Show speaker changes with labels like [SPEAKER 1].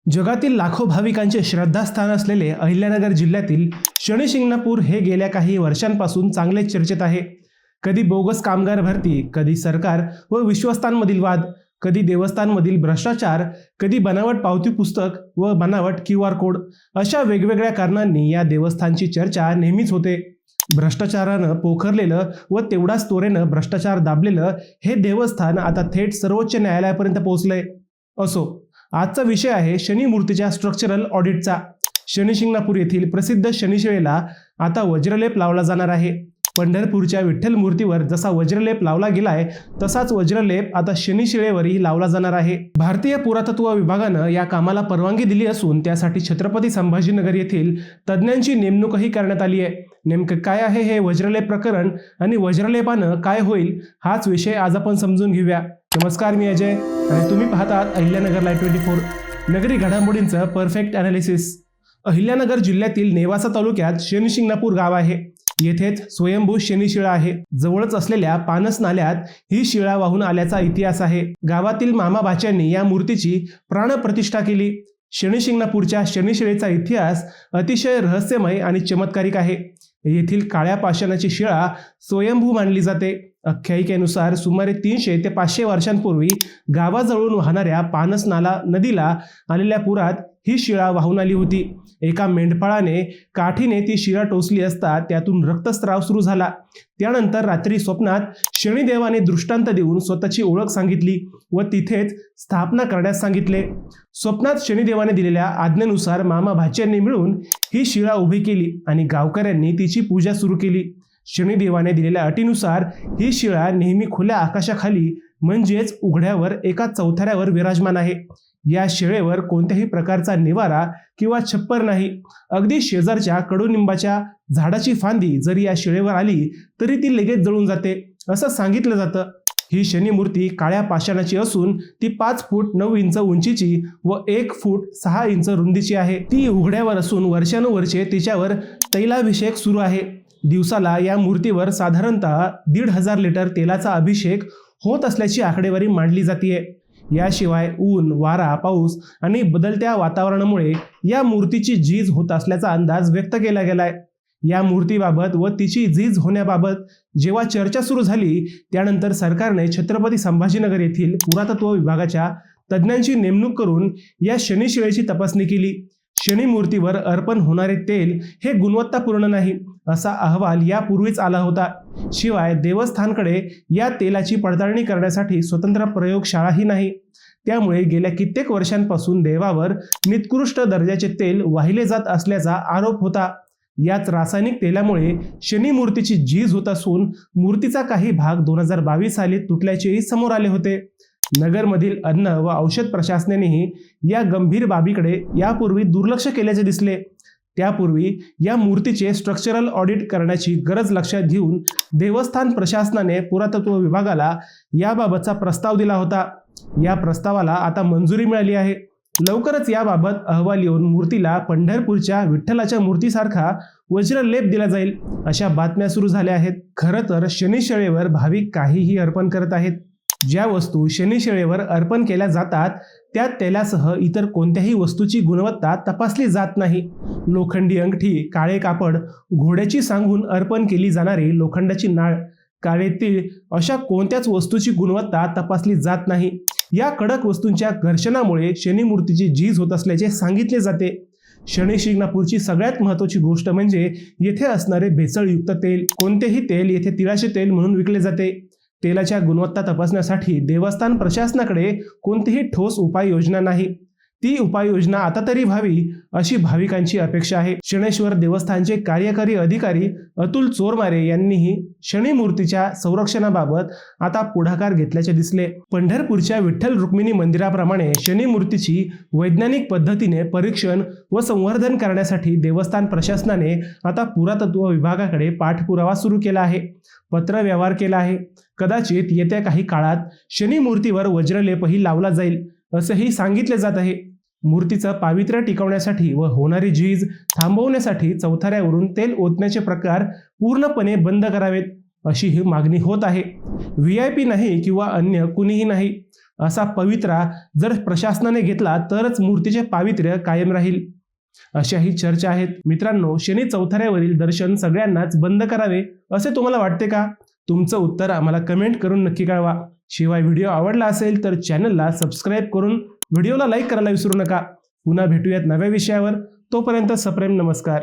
[SPEAKER 1] जगातील लाखो भाविकांचे श्रद्धास्थान असलेले अहिल्यानगर जिल्ह्यातील शनिशिंगणापूर हे गेल्या काही वर्षांपासून चांगले चर्चेत आहे. कधी बोगस कामगार भरती, कधी सरकार व विश्वस्तांमधील वाद, कधी देवस्थानमधील भ्रष्टाचार, कधी बनावट पावती पुस्तक व बनावट QR कोड, अशा वेगवेगळ्या कारणांनी या देवस्थानची चर्चा नेहमीच होते. भ्रष्टाचारानं पोखरलेलं व तेवढाच त्वरेनं भ्रष्टाचार दाबलेलं हे देवस्थान आता थेट सर्वोच्च न्यायालयापर्यंत पोहोचलंय. असो, आजचा विषय आहे शनी मूर्तीच्या स्ट्रक्चरल ऑडिटचा. शनिशिंगणापूर येथील प्रसिद्ध शनिशिळेला आता वज्रलेप लावला जाणार आहे. पंढरपूरच्या विठ्ठल मूर्तीवर जसा वज्रलेप लावला गेलाय तसाच वज्रलेप आता शनिशिळेवरही लावला जाणार आहे. भारतीय पुरातत्व विभागानं या कामाला परवानगी दिली असून त्यासाठी छत्रपती संभाजीनगर येथील तज्ज्ञांची नेमणूकही करण्यात आली आहे. नेमकं काय आहे हे वज्रलेप प्रकरण आणि वज्रलेपानं काय होईल हाच विषय आज आपण समजून घेऊया. नमस्कार, मी अजय आणि तुम्ही पाहतात अहिल्यानगर लाईव्ह 24, नगरी घडामोडींचं परफेक्ट ॲनालिसिस. अहिल्यानगर जिल्ह्यातील नेवासा तालुक्यात शनिशिंगणापूर गाव आहे. येथेच स्वयंभू शनिशिळा आहे. जवळच असलेल्या पानस नाल्यात ही शिळा वाहून आल्याचा इतिहास आहे. गावातील मामा भाच्यांनी या मूर्तीची प्राणप्रतिष्ठा केली. शनिशिंगणापूरच्या शनिशिळेचा इतिहास अतिशय रहस्यमय आणि चमत्कारिक आहे. येथील काळ्या पाषाणाची शिळा स्वयंभू मानली जाते. आख्यायिकेनुसार सुमारे 300 ते 500 वर्षांपूर्वी गावाजवळून वाहणाऱ्या पानस नाला नदीला आलेल्या पुरात ही शिळा वाहून आली होती. एका मेंढपाळाने काठीने ती शिळा टोचली असता त्यातून रक्तस्राव सुरू झाला. त्यानंतर रात्री स्वप्नात शनिदेवाने दृष्टांत देऊन स्वतःची ओळख सांगितली व तिथेच स्थापना करण्यास सांगितले. स्वप्नात शनिदेवाने दिलेल्या आज्ञेनुसार मामा भाच्यांनी मिळून ही शिळा उभी केली आणि गावकऱ्यांनी तिची पूजा सुरू केली. शनिदेवाने दिलेल्या अटीनुसार ही शिळा नेहमी खुल्या आकाशाखाली म्हणजेच उघड्यावर एका चौथऱ्यावर विराजमान आहे. या शिळेवर कोणत्याही प्रकारचा निवारा किंवा छप्पर नाही. अगदी शेजारच्या कडुनिंबाच्या झाडाची फांदी जरी या शिळेवर आली तरी ती लगेच जळून जाते असं सांगितलं जातं. ही शनी मूर्ती काळ्या पाषाणाची असून ती 5 फूट 9 इंच उंचीची व 1 फूट 6 इंच रुंदीची आहे. ती उघड्यावर असून वर्षानुवर्षे तिच्यावर तैलाभिषेक सुरू आहे. दिवसाला या मूर्तीवर साधारणतः 1,500 लिटर तेलाचा अभिषेक होत असल्याची आकडेवारी मांडली जाते. याशिवाय ऊन, वारा, पाऊस आणि बदलत्या वातावरणामुळे या मूर्तीची झीज होत असल्याचा अंदाज व्यक्त केला गेलाय. या मूर्तीबाबत व तिची झीज होण्याबाबत जेव्हा चर्चा सुरू झाली त्यानंतर सरकारने छत्रपती संभाजीनगर येथील पुरातत्व विभागाच्या तज्ज्ञांची नेमणूक करून या शनिशिळेची तपासणी केली. शनी मूर्तीवर अर्पण होणारे तेल हे गुणवत्तापूर्ण नाही असा अहवाल यापूर्वीच आला होता. शिवाय देवस्थानकडे या तेलाची पडताळणी करण्यासाठी स्वतंत्र प्रयोगशाळाही नाही. त्यामुळे गेल्या कित्येक वर्षांपासून देवावर निकृष्ट दर्जाचे तेल वाहिले जात असल्याचा आरोप होता. याच रासायनिक तेलामुळे शनी मूर्तीची झीज होत असून मूर्तीचा काही भाग 2022 साली तुटल्याचेही समोर आले होते. नगरमधील अन्न व औषध प्रशासनानेही या गंभीर बाबीकडे यापूर्वी दुर्लक्ष केल्याचे दिसले. त्यापूर्वी या मूर्तीचे स्ट्रक्चरल ऑडिट करण्याची गरज लक्षात घेऊन देवस्थान प्रशासनाने पुरातत्व विभागाला याबाबतचा प्रस्ताव दिला होता. या प्रस्तावाला आता मंजुरी मिळाली आहे. लवकरच याबाबत अहवाल येऊन मूर्तीला पंढरपूरच्या विठ्ठलाच्या मूर्तीसारखा वज्रलेप दिला जाईल अशा बातम्या सुरू झाल्या आहेत. खरं तर शनिशिळेवर भाविक काहीही अर्पण करत आहेत. ज्या वस्तू शनिशिळेवर अर्पण केल्या जातात त्या तेलासह इतर कोणत्याही वस्तूची गुणवत्ता तपासली जात नाही. लोखंडी अंगठी, काळे कापड, घोड्याची सांगून अर्पण केली जाणारी लोखंडाची नाळ, काळे तीळ अशा कोणत्याच वस्तूची गुणवत्ता तपासली जात नाही. या कडक वस्तूंच्या घर्षणामुळे शनी मूर्तीची झीज होत असल्याचे सांगितले जाते. शनिशिंगणापूरची सगळ्यात महत्त्वाची गोष्ट म्हणजे येथे असणारे भेसळयुक्त तेल. कोणतेही तेल येथे तिळाचे तेल म्हणून विकले जाते. तेलाच्या गुणवत्ता तपासण्यासाठी देवस्थान प्रशासनाकडे कोणतीही ठोस उपाययोजना नाही. ती उपाययोजना आता तरी व्हावी अशी भाविकांची अपेक्षा आहे. शनेश्वर देवस्थानचे कार्यकारी अधिकारी अतुल चोरमारे यांनीही शनी मूर्तीच्या संरक्षणाबाबत आता पुढाकार घेतल्याचे दिसले. पंढरपूरच्या विठ्ठल रुक्मिणी मंदिराप्रमाणे शनी मूर्तीची वैज्ञानिक पद्धतीने परीक्षण व संवर्धन करण्यासाठी देवस्थान प्रशासनाने आता पुरातत्व विभागाकडे पाठपुरावा सुरू केला आहे. पत्रव्यवहार केला आहे. कदाचित येत्या काही काळात शनी मूर्तीवर वज्रलेपही लावला जाईल असंही सांगितले जात आहे. मूर्तीचं पावित्र्य टिकवण्यासाठी व होणारी झीज थांबवण्यासाठी चौथऱ्यावरून तेल ओतण्याचे प्रकार पूर्णपणे बंद करावेत अशी ही मागणी होत आहे. VIP नाही किंवा अन्य कुणीही नाही. असा पवित्रा जर प्रशासनाने घेतला तरच मूर्तीचे पावित्र्य कायम राहील, अशाही चर्चा आहेत. मित्रांनो, शनी चौथऱ्यावरील दर्शन सगळ्यांनाच बंद करावे असे तुम्हाला वाटते का? तुमचं उत्तर आम्हाला कमेंट करून नक्की कळवा. शिवाय व्हिडिओ आवडला असेल तर चॅनलला सबस्क्राईब करून व्हिडिओला लाईक करायला विसरू नका. पुन्हा भेटूयात नव्या विषयावर. तोपर्यंत सप्रेम नमस्कार.